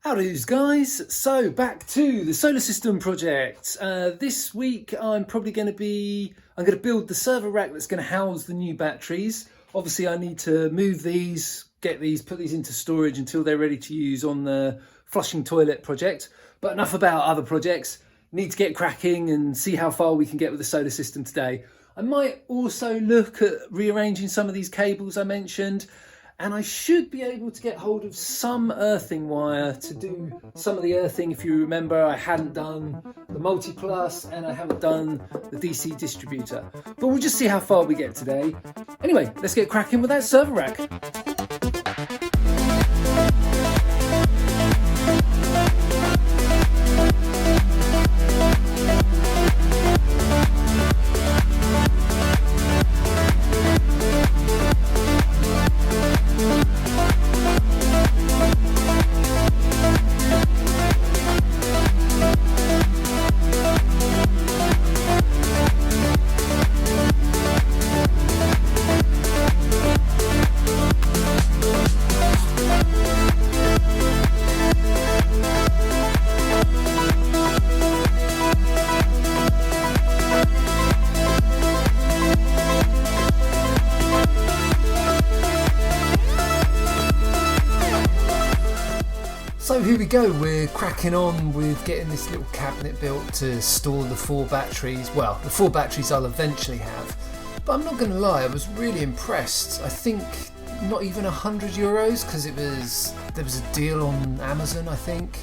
Howdy's guys, so back to the solar system project. This week I'm going to build the server rack that's going to house the new batteries. Obviously I need to move these, put these into storage until they're ready to use on the flushing toilet project. But enough about other projects, need to get cracking and see how far we can get with the solar system today. I might also look at rearranging some of these cables I mentioned. And I should be able to get hold of some earthing wire to do some of the earthing. If you remember, I hadn't done the multi-plus and I haven't done the DC distributor. But we'll just see how far we get today. Anyway, let's get cracking with that server rack. So here we go, we're cracking on with getting this little cabinet built to store the 4 batteries. Well, the 4 batteries I'll eventually have. But I'm not going to lie, I was really impressed. I think not even €100 because there was a deal on Amazon, I think.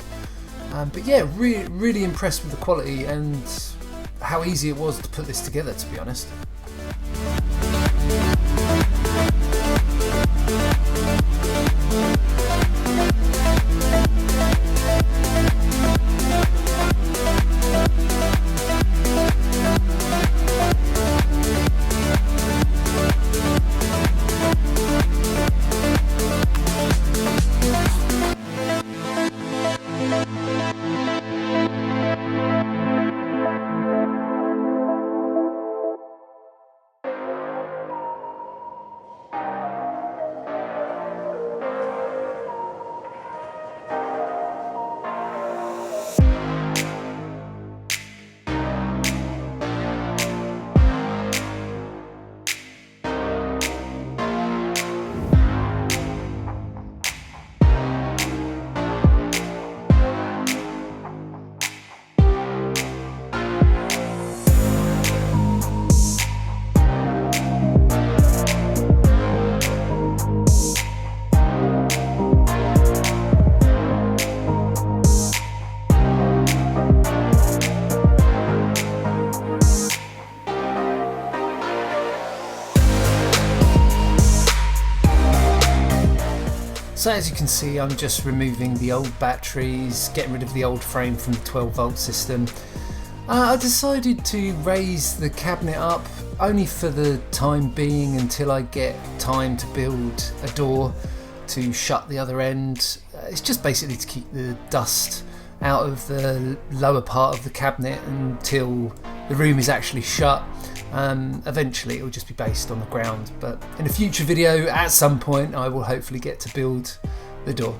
But yeah, really impressed with the quality and how easy it was to put this together, to be honest. So as you can see, I'm just removing the old batteries, getting rid of the old frame from the 12 volt system. I decided to raise the cabinet up only for the time being until I get time to build a door to shut the other end. It's just basically to keep the dust out of the lower part of the cabinet until the room is actually shut. Eventually it will just be based on the ground, but in a future video at some point I will hopefully get to build the door.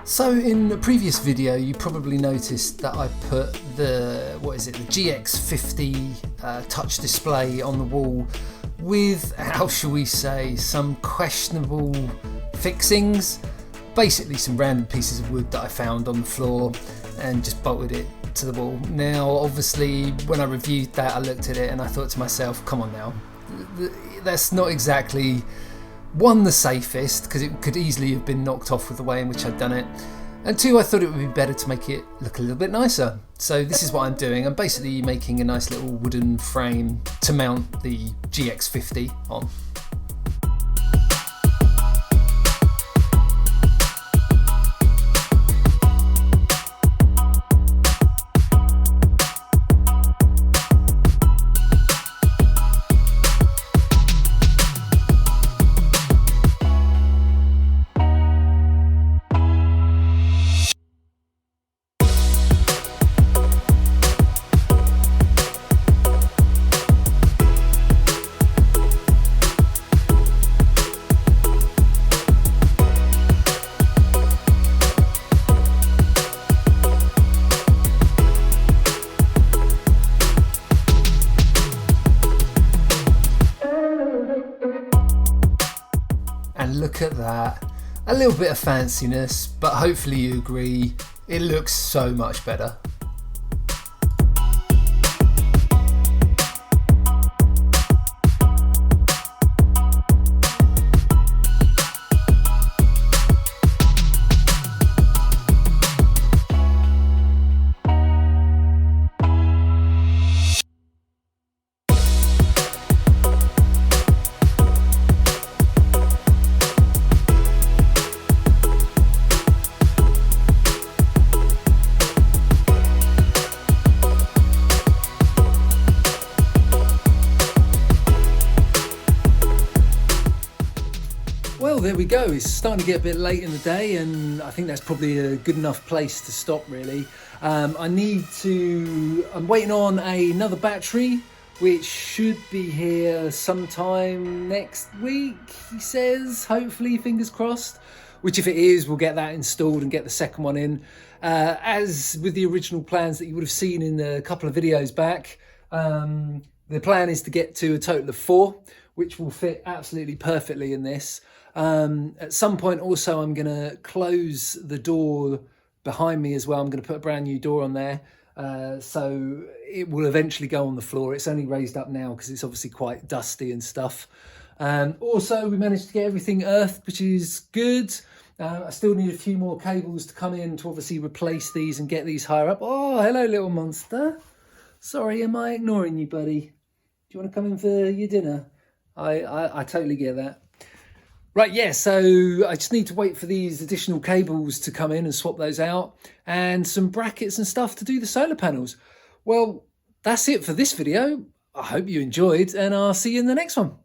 So in the previous video you probably noticed that I put the GX50 touch display on the wall with, how shall we say, some questionable fixings. Basically some random pieces of wood that I found on the floor and just bolted it to the wall. Now obviously when I reviewed that I looked at it and I thought to myself, come on now, that's not exactly one, the safest, because it could easily have been knocked off with the way in which I'd done it, and two, I thought it would be better to make it look a little bit nicer. So this is what I'm doing. I'm basically making a nice little wooden frame to mount the GX50 on. And look at that, a little bit of fanciness, but hopefully you agree, it looks so much better. Well, there we go. It's starting to get a bit late in the day, and I think that's probably a good enough place to stop, really. I'm waiting on another battery, which should be here sometime next week, he says, hopefully, fingers crossed. Which, if it is, we'll get that installed and get the second one in. As with the original plans that you would have seen in a couple of videos back, the plan is to get to a total of 4, which will fit absolutely perfectly in this. At some point also I'm going to close the door behind me as well. I'm going to put a brand new door on there, so it will eventually go on the floor. It's only raised up now because it's obviously quite dusty and stuff. Also we managed to get everything earthed, which is good. I still need a few more cables to come in to obviously replace these and get these higher up. Oh, hello little monster. Sorry, am I ignoring you, buddy? Do you want to come in for your dinner? I totally get that. Right, yeah, so I just need to wait for these additional cables to come in and swap those out, and some brackets and stuff to do the solar panels. Well, that's it for this video. I hope you enjoyed, and I'll see you in the next one.